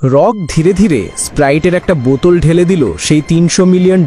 Rock ধীরে ধীরে স্প্রাইটের একটা বোতল ঢেলে দিল সেই $300 মিলিয়ন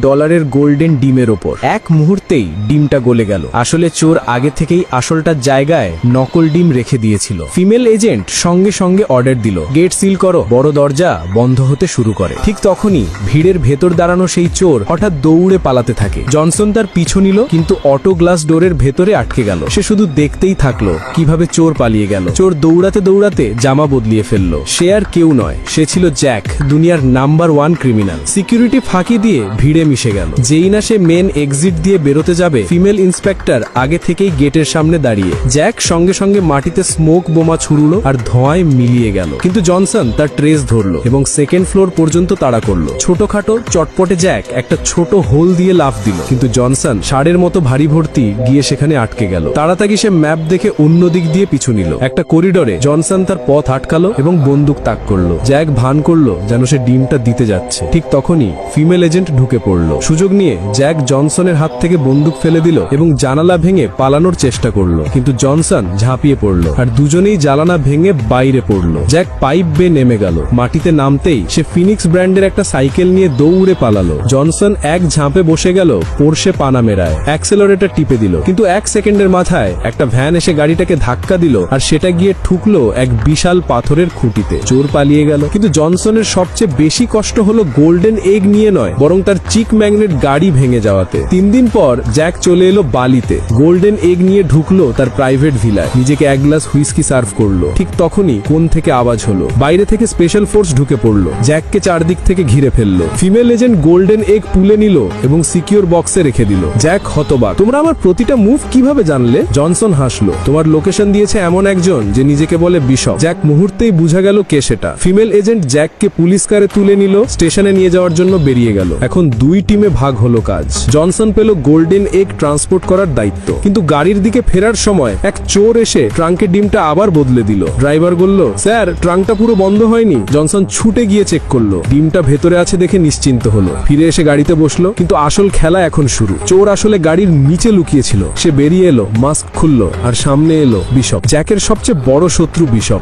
গোল্ডেন ডিমের ওপর। এক মুহূর্তেই ডিমটা গলে গেল। আসলে চোর আগে থেকেই আসলটার জায়গায় নকল ডিম রেখে দিয়েছিল। ফিমেল এজেন্ট সঙ্গে সঙ্গে অর্ডার দিল, গেট সিল করো। বড় দরজা বন্ধ হতে শুরু করে। ঠিক তখনই ভিড়ের ভেতর দাঁড়ানো সেই চোর হঠাৎ দৌড়ে পালাতে থাকে। জনসন তার পিছু নিল, কিন্তু অটো গ্লাস ডোরের ভেতরে আটকে গেল। সে শুধু দেখতেই থাকলো কিভাবে চোর পালিয়ে গেল। চোর দৌড়াতে দৌড়াতে জামা বদলিয়ে ফেললো। সে আর কেউ নয়, সে ছিল জ্যাক, দুনিয়ার নাম্বার 1 ক্রিমিনাল। সিকিউরিটি ফাঁকি দিয়ে ভিড়ে মিশে গেল। যেই না সে মেন এক্সিট দিয়ে বেরোতে যাবে, ফিমেল ইন্সপেক্টর আগে থেকেই গেটের সামনে দাঁড়িয়ে। জ্যাক সঙ্গে সঙ্গে মাটিতে স্মোক বোমা ছুড়লো আর ধোঁয়ায় মিলিয়ে গেল। কিন্তু জনসন তার ট্রেস ধরলো এবং সেকেন্ড ফ্লোর পর্যন্ত তাড়া করলো। ছোটখাটো চটপটে জ্যাক একটা ছোট হোল দিয়ে লাফ দিল, কিন্তু জনসন ষাঁড়ের মতো ভারী ভর্তি গিয়ে সেখানে আটকে গেল। তাড়াতাড়ি সে ম্যাপ দেখে অন্য দিক দিয়ে পিছু নিল। একটা করিডোরে জনসন তার পথ আটকালো এবং বন্দুক তাক করলো। জ্যাক ভান করলো যেন সে ডিমটা দিতে যাচ্ছে। ঠিক তখনই ফিমেল এজেন্ট ঢুকে পড়লো। সুযোগ নিয়ে জ্যাক জনসনের হাত থেকে বন্দুক ফেলে দিল এবং জানালা ভেঙে পালানোর চেষ্টা করলো, কিন্তু জনসন ঝাঁপিয়ে পড়লো আর দুজনেই জানালা ভেঙে বাইরে পড়লো। জ্যাক পাইপ বেয়ে নেমে গেল। মাটিতে নামতেই সে ফিনিক্স ব্র্যান্ডের একটা সাইকেল নিয়ে দৌড়ে পালালো। জনসন এক ঝাঁপে বসে গেল পোর্শে পানামেরায়। অ্যাক্সেলারেটর টিপে দিল, কিন্তু 1 সেকেন্ডের মাথায় একটা ভ্যান এসে গাড়িটাকে ধাক্কা দিল আর সেটা গিয়ে ঠুকলো এক বিশাল পাথরের খুঁটিতে। চোর পালিয়ে গেল। কিন্তু জনসনের সবচেয়ে বেশি কষ্ট হলো গোল্ডেন এগ নিয়ে নয়, বরং তার চিক ম্যাগনেট গাড়ি ভেঙে যাওয়াতে। 3 দিন পর জ্যাক চলে এলো বালিতে। গোল্ডেন এগ নিয়ে ঢুকলো তার প্রাইভেট ভিলায়। নিজেকে 1 গ্লাস হুইস্কি সার্ভ করলো। ঠিক তখনই কোণ থেকে আওয়াজ হলো। বাইরে থেকে স্পেশাল ফোর্স ঢুকে পড়লো। জ্যাককে চারদিক থেকে ঘিরে ফেললো। ফিমেল এজেন্ট গোল্ডেন এগ তুলে নিল এবং সিকিউর বক্সে রেখে দিল। জ্যাক হতবাক। তোমরা আমার প্রতিটা মুভ কিভাবে জানলে? জনসন হাসলো। তোমার লোকেশন দিয়েছে এমন একজন যে নিজেকে বলে বিশপ। জ্যাক মুহূর্তেই বুঝা গেল কে সেটা। ফিমেল এজেন্ট জ্যাককে পুলিশ কারে তুলে নিল, স্টেশনে নিয়ে যাওয়ার জন্য বেরিয়ে গেল। এখন 2 টিমে ভাগ হলো কাজ। জনসন পেল গোল্ডেন এগ ট্রান্সপোর্ট করার দায়িত্ব, কিন্তু গাড়ির দিকে ফেরার সময় এক চোর এসে ট্রাঙ্কের ডিমটা আবার বদলে দিল। ড্রাইভার বলল, স্যার ট্রাঙ্কটা পুরো বন্ধ হয়নি। জনসন ছুটে গিয়ে চেক করলো। ডিমটা ভেতরে আছে দেখে নিশ্চিন্ত হলো। ফিরে এসে গাড়িতে বসলো, কিন্তু আসল খেলা এখন শুরু। চোর আসলে গাড়ির নিচে লুকিয়েছিল। সে বেরিয়ে এলো, মাস্ক খুললো আর সামনে এলো বিশপ, জ্যাকের সবচেয়ে বড় শত্রু বিশপ।